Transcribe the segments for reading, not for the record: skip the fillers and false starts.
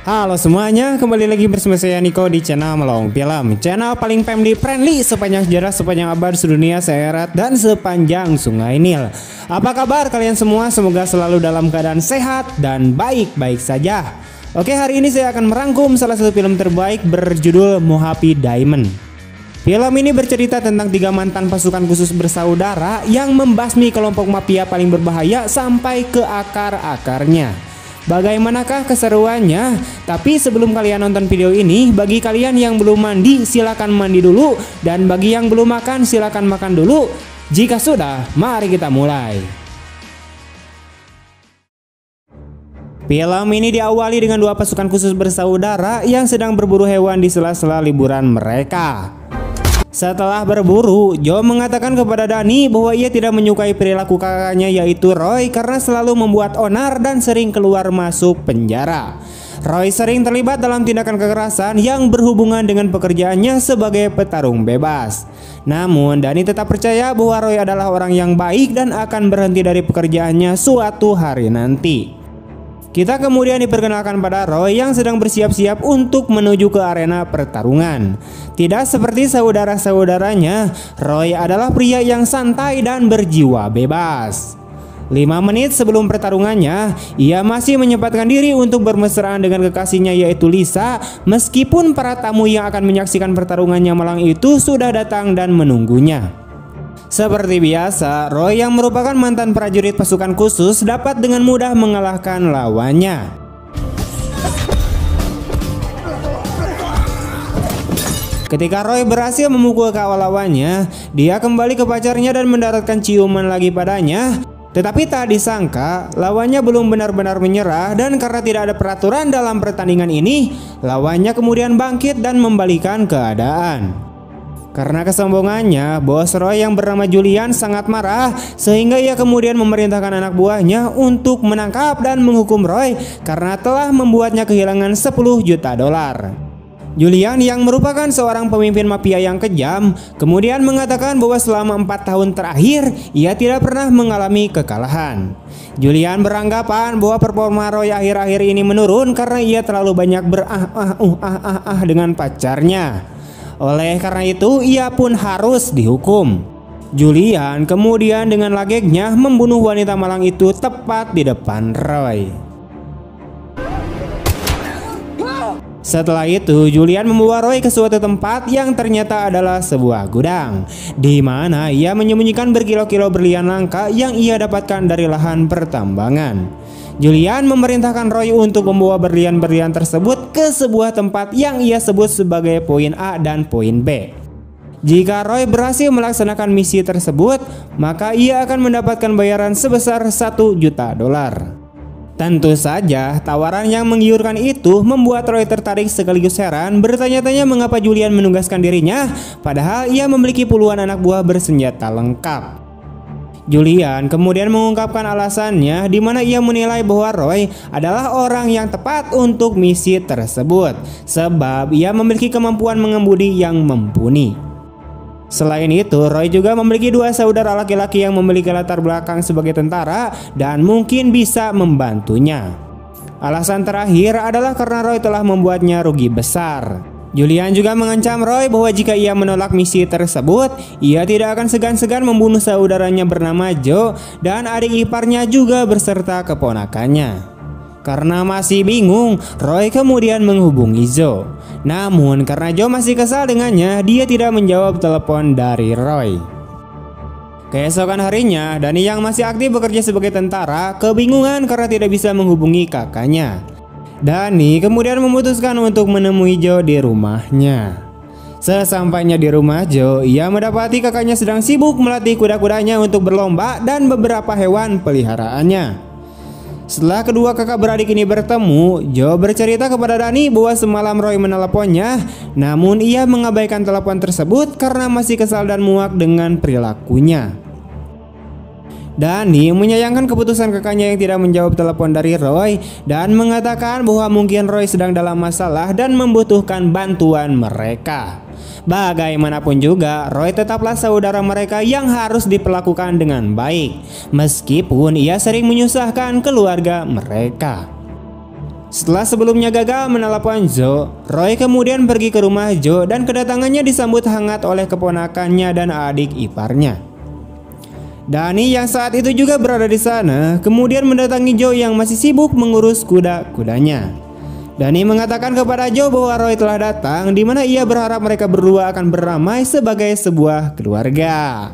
Halo semuanya, kembali lagi bersama saya Niko di channel Melong Film, channel paling family friendly sepanjang sejarah, sepanjang abad sedunia, seerat, dan sepanjang sungai Nil. Apa kabar kalian semua? Semoga selalu dalam keadaan sehat dan baik-baik saja. Oke, hari ini saya akan merangkum salah satu film terbaik berjudul Mojave Diamond. Film ini bercerita tentang 3 mantan pasukan khusus bersaudara yang membasmi kelompok mafia paling berbahaya sampai ke akar-akarnya. Bagaimanakah keseruannya? Tapi sebelum kalian nonton video ini, bagi kalian yang belum mandi silakan mandi dulu, dan bagi yang belum makan silakan makan dulu. Jika sudah, mari kita mulai. Film ini diawali dengan 2 pasukan khusus bersaudara yang sedang berburu hewan di sela-sela liburan mereka. Setelah berburu, Joe mengatakan kepada Danny bahwa ia tidak menyukai perilaku kakaknya yaitu Roy karena selalu membuat onar dan sering keluar masuk penjara. Roy sering terlibat dalam tindakan kekerasan yang berhubungan dengan pekerjaannya sebagai petarung bebas. Namun Danny tetap percaya bahwa Roy adalah orang yang baik dan akan berhenti dari pekerjaannya suatu hari nanti. Kita kemudian diperkenalkan pada Roy yang sedang bersiap-siap untuk menuju ke arena pertarungan. Tidak seperti saudara-saudaranya, Roy adalah pria yang santai dan berjiwa bebas. 5 menit sebelum pertarungannya, ia masih menyempatkan diri untuk bermesraan dengan kekasihnya yaitu Lisa, meskipun para tamu yang akan menyaksikan pertarungannya malam itu sudah datang dan menunggunya. Seperti biasa, Roy yang merupakan mantan prajurit pasukan khusus dapat dengan mudah mengalahkan lawannya. Ketika Roy berhasil memukul kawal lawannya, dia kembali ke pacarnya dan mendaratkan ciuman lagi padanya. Tetapi tak disangka, lawannya belum benar-benar menyerah, dan karena tidak ada peraturan dalam pertandingan ini, lawannya kemudian bangkit dan membalikan keadaan. Karena kesombongannya, bos Roy yang bernama Julian sangat marah sehingga ia kemudian memerintahkan anak buahnya untuk menangkap dan menghukum Roy karena telah membuatnya kehilangan 10 juta dolar. Julian yang merupakan seorang pemimpin mafia yang kejam kemudian mengatakan bahwa selama 4 tahun terakhir ia tidak pernah mengalami kekalahan. Julian beranggapan bahwa performa Roy akhir-akhir ini menurun karena ia terlalu banyak dengan pacarnya. Oleh karena itu, ia pun harus dihukum. Julian kemudian dengan lageknya membunuh wanita malang itu tepat di depan Roy. Setelah itu, Julian membawa Roy ke suatu tempat yang ternyata adalah sebuah gudang, di mana ia menyembunyikan berkilo-kilo berlian langka yang ia dapatkan dari lahan pertambangan. Julian memerintahkan Roy untuk membawa berlian-berlian tersebut ke sebuah tempat yang ia sebut sebagai poin A dan poin B. Jika Roy berhasil melaksanakan misi tersebut, maka ia akan mendapatkan bayaran sebesar 1 juta dolar. Tentu saja, tawaran yang menggiurkan itu membuat Roy tertarik sekaligus heran bertanya-tanya mengapa Julian menugaskan dirinya, padahal ia memiliki puluhan anak buah bersenjata lengkap. Julian kemudian mengungkapkan alasannya di mana ia menilai bahwa Roy adalah orang yang tepat untuk misi tersebut sebab ia memiliki kemampuan mengemudi yang mumpuni. Selain itu, Roy juga memiliki 2 saudara laki-laki yang memiliki latar belakang sebagai tentara dan mungkin bisa membantunya. Alasan terakhir adalah karena Roy telah membuatnya rugi besar. Julian juga mengancam Roy bahwa jika ia menolak misi tersebut, ia tidak akan segan-segan membunuh saudaranya bernama Joe dan adik iparnya juga beserta keponakannya. Karena masih bingung, Roy kemudian menghubungi Joe. Namun karena Joe masih kesal dengannya, dia tidak menjawab telepon dari Roy. Keesokan harinya, Danny yang masih aktif bekerja sebagai tentara kebingungan karena tidak bisa menghubungi kakaknya. Danny kemudian memutuskan untuk menemui Joe di rumahnya. Sesampainya di rumah Joe, ia mendapati kakaknya sedang sibuk melatih kuda-kudanya untuk berlomba dan beberapa hewan peliharaannya. Setelah kedua kakak beradik ini bertemu, Joe bercerita kepada Danny bahwa semalam Roy meneleponnya, namun ia mengabaikan telepon tersebut karena masih kesal dan muak dengan perilakunya. Danny menyayangkan keputusan kakaknya yang tidak menjawab telepon dari Roy dan mengatakan bahwa mungkin Roy sedang dalam masalah dan membutuhkan bantuan mereka. Bagaimanapun juga, Roy tetaplah saudara mereka yang harus diperlakukan dengan baik, meskipun ia sering menyusahkan keluarga mereka. Setelah sebelumnya gagal menelepon Joe, Roy kemudian pergi ke rumah Joe dan kedatangannya disambut hangat oleh keponakannya dan adik iparnya. Danny yang saat itu juga berada di sana kemudian mendatangi Joe yang masih sibuk mengurus kuda-kudanya. Danny mengatakan kepada Joe bahwa Roy telah datang, di mana ia berharap mereka berdua akan beramai sebagai sebuah keluarga.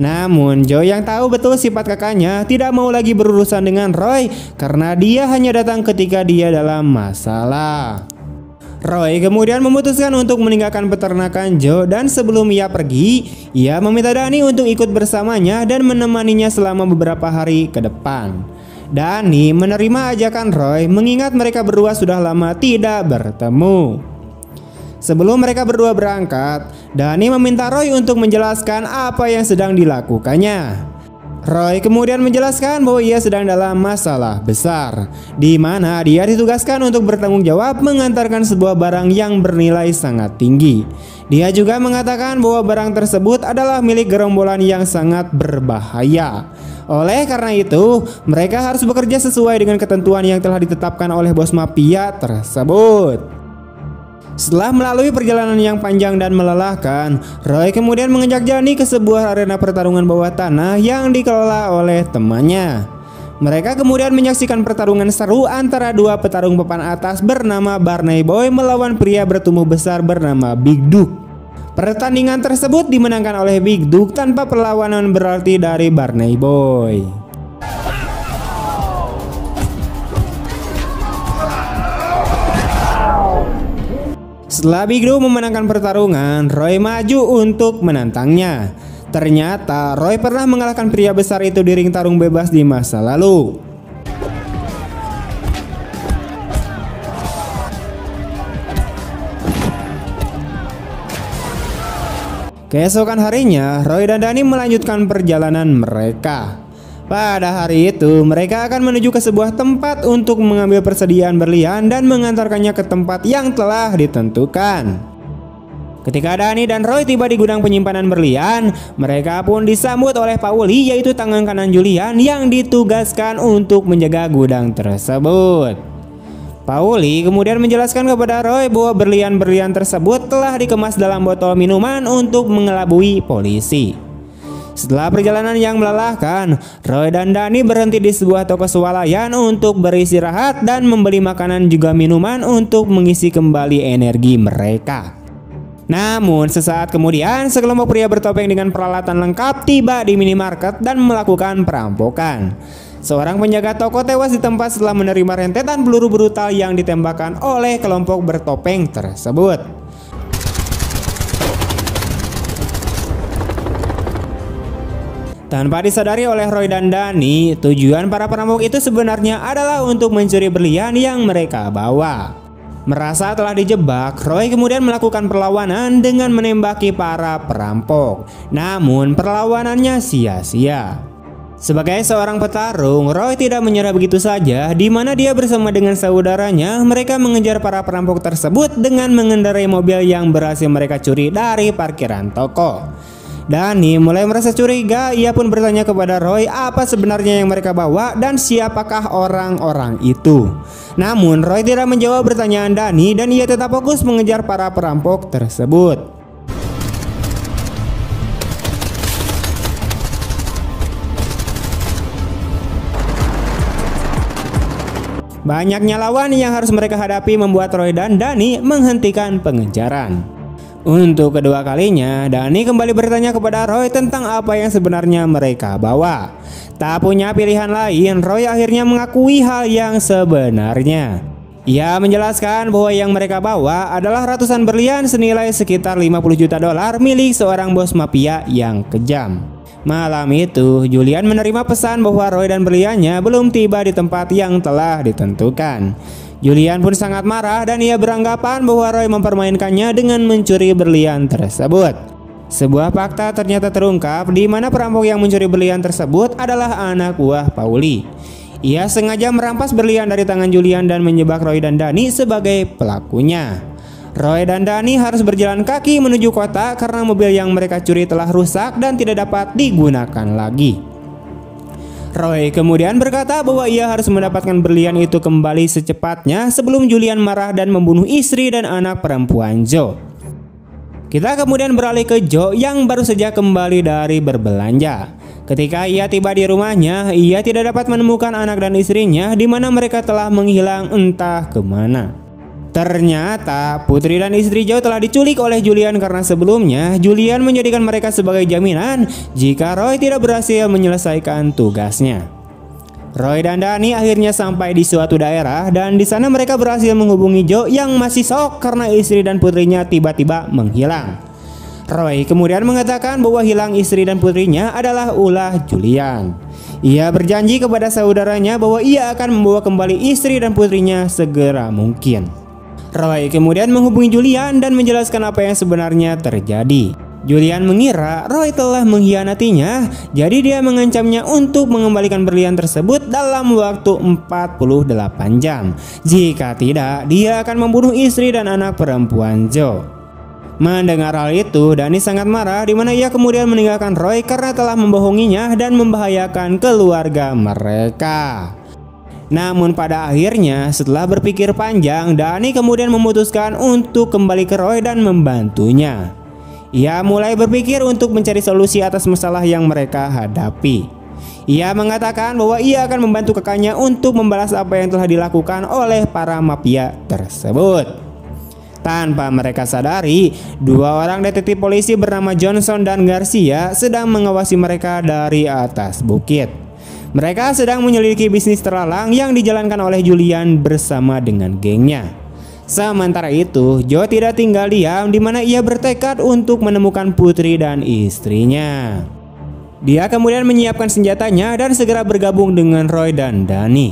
Namun Joe yang tahu betul sifat kakaknya tidak mau lagi berurusan dengan Roy karena dia hanya datang ketika dia dalam masalah. Roy kemudian memutuskan untuk meninggalkan peternakan Joe dan sebelum ia pergi, ia meminta Danny untuk ikut bersamanya dan menemaninya selama beberapa hari ke depan. Danny menerima ajakan Roy mengingat mereka berdua sudah lama tidak bertemu. Sebelum mereka berdua berangkat, Danny meminta Roy untuk menjelaskan apa yang sedang dilakukannya. Roy kemudian menjelaskan bahwa ia sedang dalam masalah besar, di mana dia ditugaskan untuk bertanggung jawab mengantarkan sebuah barang yang bernilai sangat tinggi. Dia juga mengatakan bahwa barang tersebut adalah milik gerombolan yang sangat berbahaya. Oleh karena itu, mereka harus bekerja sesuai dengan ketentuan yang telah ditetapkan oleh bos mafia tersebut. Setelah melalui perjalanan yang panjang dan melelahkan, Roy kemudian mengajak Danny ke sebuah arena pertarungan bawah tanah yang dikelola oleh temannya. Mereka kemudian menyaksikan pertarungan seru antara dua petarung papan atas bernama Barney Boy melawan pria bertubuh besar bernama Big Duke. Pertandingan tersebut dimenangkan oleh Big Duke tanpa perlawanan berarti dari Barney Boy. Setelah Big Duke memenangkan pertarungan, Roy maju untuk menantangnya. Ternyata Roy pernah mengalahkan pria besar itu di ring tarung bebas di masa lalu. Keesokan harinya, Roy dan Danny melanjutkan perjalanan mereka. Pada hari itu, mereka akan menuju ke sebuah tempat untuk mengambil persediaan berlian dan mengantarkannya ke tempat yang telah ditentukan. Ketika Danny dan Roy tiba di gudang penyimpanan berlian, mereka pun disambut oleh Pauli, yaitu tangan kanan Julian yang ditugaskan untuk menjaga gudang tersebut. Pauli kemudian menjelaskan kepada Roy bahwa berlian-berlian tersebut telah dikemas dalam botol minuman untuk mengelabui polisi. Setelah perjalanan yang melelahkan, Roy dan Danny berhenti di sebuah toko swalayan untuk beristirahat dan membeli makanan juga minuman untuk mengisi kembali energi mereka. Namun sesaat kemudian, sekelompok pria bertopeng dengan peralatan lengkap tiba di minimarket dan melakukan perampokan. Seorang penjaga toko tewas di tempat setelah menerima rentetan peluru brutal yang ditembakkan oleh kelompok bertopeng tersebut. Tanpa disadari oleh Roy dan Danny, tujuan para perampok itu sebenarnya adalah untuk mencuri berlian yang mereka bawa. Merasa telah dijebak, Roy kemudian melakukan perlawanan dengan menembaki para perampok. Namun perlawanannya sia-sia. Sebagai seorang petarung, Roy tidak menyerah begitu saja, di mana dia bersama dengan saudaranya mereka mengejar para perampok tersebut dengan mengendarai mobil yang berhasil mereka curi dari parkiran toko. Danny mulai merasa curiga, ia pun bertanya kepada Roy apa sebenarnya yang mereka bawa dan siapakah orang-orang itu. Namun Roy tidak menjawab pertanyaan Danny dan ia tetap fokus mengejar para perampok tersebut. Banyaknya lawan yang harus mereka hadapi membuat Roy dan Danny menghentikan pengejaran. Untuk kedua kalinya, Danny kembali bertanya kepada Roy tentang apa yang sebenarnya mereka bawa. Tak punya pilihan lain, Roy akhirnya mengakui hal yang sebenarnya. Ia menjelaskan bahwa yang mereka bawa adalah ratusan berlian senilai sekitar 50 juta dolar milik seorang bos mafia yang kejam. Malam itu, Julian menerima pesan bahwa Roy dan berliannya belum tiba di tempat yang telah ditentukan. Julian pun sangat marah dan ia beranggapan bahwa Roy mempermainkannya dengan mencuri berlian tersebut. Sebuah fakta ternyata terungkap di mana perampok yang mencuri berlian tersebut adalah anak buah Pauli. Ia sengaja merampas berlian dari tangan Julian dan menjebak Roy dan Danny sebagai pelakunya. Roy dan Danny harus berjalan kaki menuju kota karena mobil yang mereka curi telah rusak dan tidak dapat digunakan lagi. Roy kemudian berkata bahwa ia harus mendapatkan berlian itu kembali secepatnya sebelum Julian marah dan membunuh istri dan anak perempuan Joe. Kita kemudian beralih ke Joe yang baru saja kembali dari berbelanja. Ketika ia tiba di rumahnya, ia tidak dapat menemukan anak dan istrinya di mana mereka telah menghilang entah kemana. Ternyata putri dan istri Joe telah diculik oleh Julian karena sebelumnya Julian menjadikan mereka sebagai jaminan jika Roy tidak berhasil menyelesaikan tugasnya. Roy dan Danny akhirnya sampai di suatu daerah dan di sana mereka berhasil menghubungi Joe yang masih shock karena istri dan putrinya tiba-tiba menghilang. Roy kemudian mengatakan bahwa hilang istri dan putrinya adalah ulah Julian. Ia berjanji kepada saudaranya bahwa ia akan membawa kembali istri dan putrinya segera mungkin. Roy kemudian menghubungi Julian dan menjelaskan apa yang sebenarnya terjadi. Julian mengira Roy telah mengkhianatinya, jadi dia mengancamnya untuk mengembalikan berlian tersebut dalam waktu 48 jam. Jika tidak, dia akan membunuh istri dan anak perempuan Joe. Mendengar hal itu, Danny sangat marah di mana ia kemudian meninggalkan Roy karena telah membohonginya dan membahayakan keluarga mereka. Namun pada akhirnya setelah berpikir panjang, Danny kemudian memutuskan untuk kembali ke Roy dan membantunya. Ia mulai berpikir untuk mencari solusi atas masalah yang mereka hadapi. Ia mengatakan bahwa ia akan membantu kakaknya untuk membalas apa yang telah dilakukan oleh para mafia tersebut. Tanpa mereka sadari, dua orang detektif polisi bernama Johnson dan Garcia sedang mengawasi mereka dari atas bukit. Mereka sedang menyelidiki bisnis terlarang yang dijalankan oleh Julian bersama dengan gengnya. Sementara itu, Joe tidak tinggal diam di mana ia bertekad untuk menemukan putri dan istrinya. Dia kemudian menyiapkan senjatanya dan segera bergabung dengan Roy dan Danny.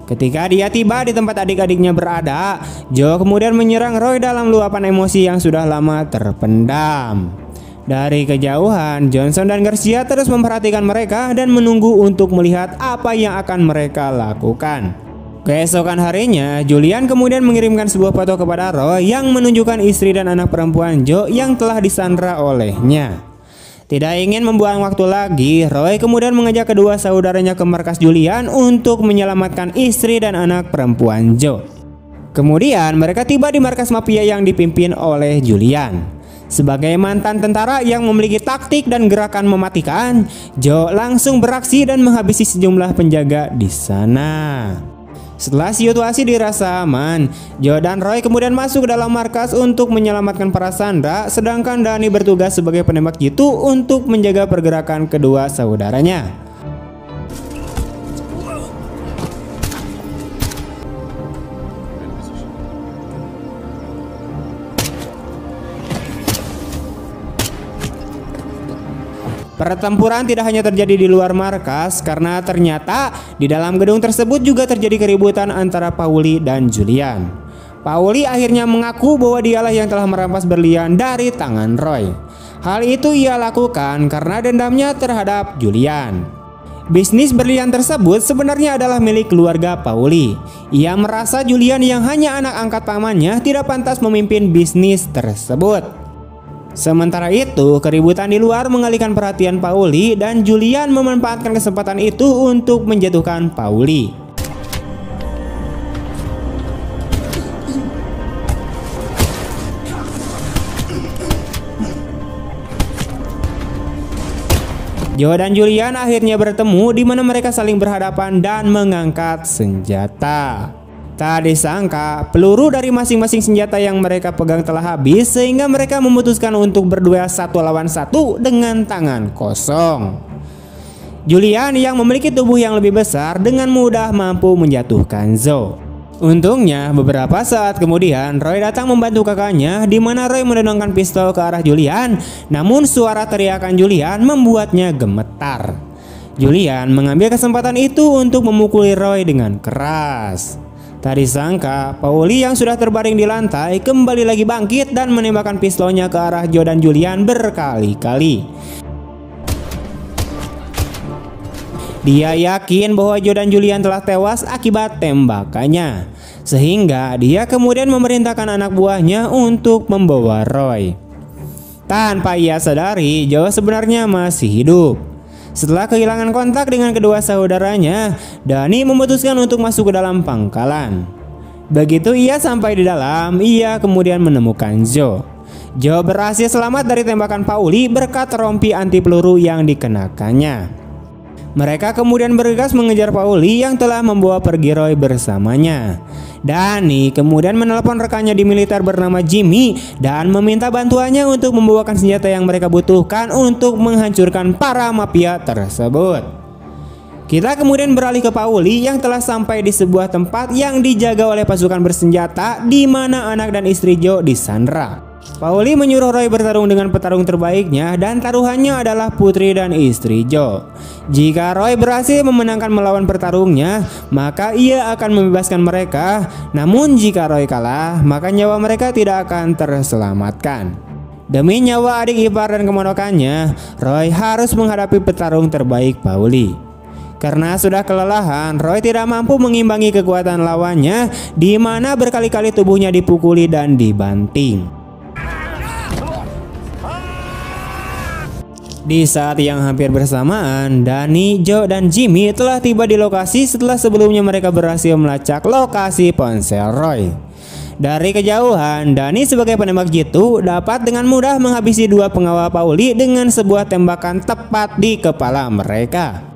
Ketika dia tiba di tempat adik-adiknya berada, Joe kemudian menyerang Roy dalam luapan emosi yang sudah lama terpendam. Dari kejauhan, Johnson dan Garcia terus memperhatikan mereka dan menunggu untuk melihat apa yang akan mereka lakukan. Keesokan harinya, Julian kemudian mengirimkan sebuah foto kepada Roy yang menunjukkan istri dan anak perempuan Joe yang telah disandra olehnya. Tidak ingin membuang waktu lagi, Roy kemudian mengajak kedua saudaranya ke markas Julian untuk menyelamatkan istri dan anak perempuan Joe. Kemudian mereka tiba di markas mafia yang dipimpin oleh Julian. Sebagai mantan tentara yang memiliki taktik dan gerakan mematikan, Joe langsung beraksi dan menghabisi sejumlah penjaga di sana. Setelah situasi dirasa aman, Joe dan Roy kemudian masuk ke dalam markas untuk menyelamatkan para sandera, sedangkan Danny bertugas sebagai penembak jitu untuk menjaga pergerakan kedua saudaranya. Pertempuran tidak hanya terjadi di luar markas karena ternyata di dalam gedung tersebut juga terjadi keributan antara Pauli dan Julian. Pauli akhirnya mengaku bahwa dialah yang telah merampas berlian dari tangan Roy. Hal itu ia lakukan karena dendamnya terhadap Julian. Bisnis berlian tersebut sebenarnya adalah milik keluarga Pauli. Ia merasa Julian yang hanya anak angkat pamannya tidak pantas memimpin bisnis tersebut. Sementara itu, keributan di luar mengalihkan perhatian Pauli dan Julian memanfaatkan kesempatan itu untuk menjatuhkan Pauli. Joe dan Julian akhirnya bertemu di mana mereka saling berhadapan dan mengangkat senjata. Tak disangka, peluru dari masing-masing senjata yang mereka pegang telah habis sehingga mereka memutuskan untuk berduel 1 lawan 1 dengan tangan kosong. Julian yang memiliki tubuh yang lebih besar dengan mudah mampu menjatuhkan Joe. Untungnya beberapa saat kemudian Roy datang membantu kakaknya di mana Roy menodongkan pistol ke arah Julian, namun suara teriakan Julian membuatnya gemetar. Julian mengambil kesempatan itu untuk memukuli Roy dengan keras. Tak disangka, Pauli yang sudah terbaring di lantai kembali lagi bangkit dan menembakkan pistolnya ke arah Joe dan Julian berkali-kali. Dia yakin bahwa Joe dan Julian telah tewas akibat tembakannya, sehingga dia kemudian memerintahkan anak buahnya untuk membawa Roy. Tanpa ia sadari, Joe sebenarnya masih hidup. Setelah kehilangan kontak dengan kedua saudaranya, Dani memutuskan untuk masuk ke dalam pangkalan. Begitu ia sampai di dalam, ia kemudian menemukan Joe. Joe berhasil selamat dari tembakan Pauli berkat rompi anti peluru yang dikenakannya. Mereka kemudian bergegas mengejar Pauli yang telah membawa pergi Roy bersamanya. Dani kemudian menelepon rekannya di militer bernama Jimmy dan meminta bantuannya untuk membawakan senjata yang mereka butuhkan untuk menghancurkan para mafia tersebut. Kita kemudian beralih ke Pauli yang telah sampai di sebuah tempat yang dijaga oleh pasukan bersenjata di mana anak dan istri Joe disandra. Pauli menyuruh Roy bertarung dengan petarung terbaiknya dan taruhannya adalah putri dan istri Joe. Jika Roy berhasil memenangkan melawan petarungnya, maka ia akan membebaskan mereka. Namun jika Roy kalah, maka nyawa mereka tidak akan terselamatkan. Demi nyawa adik ipar dan kemonokannya, Roy harus menghadapi petarung terbaik Pauli. Karena sudah kelelahan, Roy tidak mampu mengimbangi kekuatan lawannya, di mana berkali-kali tubuhnya dipukuli dan dibanting. Di saat yang hampir bersamaan, Dani, Joe, dan Jimmy telah tiba di lokasi setelah sebelumnya mereka berhasil melacak lokasi ponsel Roy. Dari kejauhan, Dani sebagai penembak jitu dapat dengan mudah menghabisi dua pengawal Pauli dengan sebuah tembakan tepat di kepala mereka.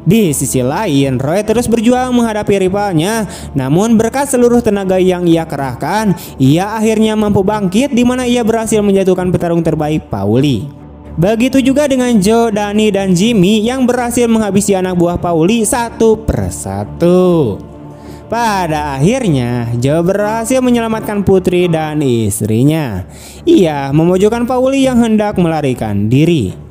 Di sisi lain, Roy terus berjuang menghadapi rivalnya. Namun berkat seluruh tenaga yang ia kerahkan, ia akhirnya mampu bangkit di mana ia berhasil menjatuhkan petarung terbaik Pauli. Begitu juga dengan Joe, Dani, dan Jimmy yang berhasil menghabisi anak buah Pauli satu persatu. Pada akhirnya, Joe berhasil menyelamatkan putri dan istrinya. Ia memojokkan Pauli yang hendak melarikan diri.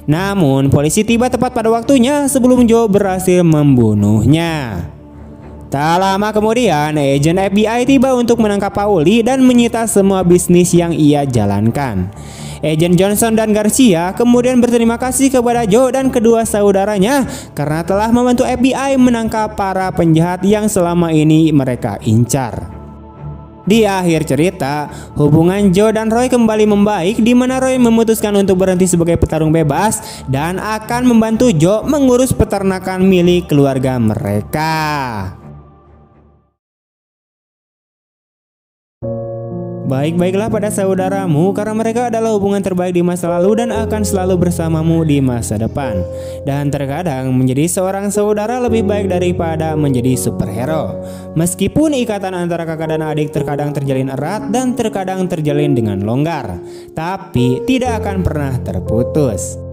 Namun polisi tiba tepat pada waktunya sebelum Joe berhasil membunuhnya. Tak lama kemudian, agen FBI tiba untuk menangkap Pauli dan menyita semua bisnis yang ia jalankan. Agen Johnson dan Garcia kemudian berterima kasih kepada Joe dan kedua saudaranya karena telah membantu FBI menangkap para penjahat yang selama ini mereka incar. Di akhir cerita, hubungan Joe dan Roy kembali membaik di mana Roy memutuskan untuk berhenti sebagai petarung bebas dan akan membantu Joe mengurus peternakan milik keluarga mereka. Baik-baiklah pada saudaramu karena mereka adalah hubungan terbaik di masa lalu dan akan selalu bersamamu di masa depan. Dan terkadang menjadi seorang saudara lebih baik daripada menjadi superhero. Meskipun ikatan antara kakak dan adik terkadang terjalin erat dan terkadang terjalin dengan longgar, tapi tidak akan pernah terputus.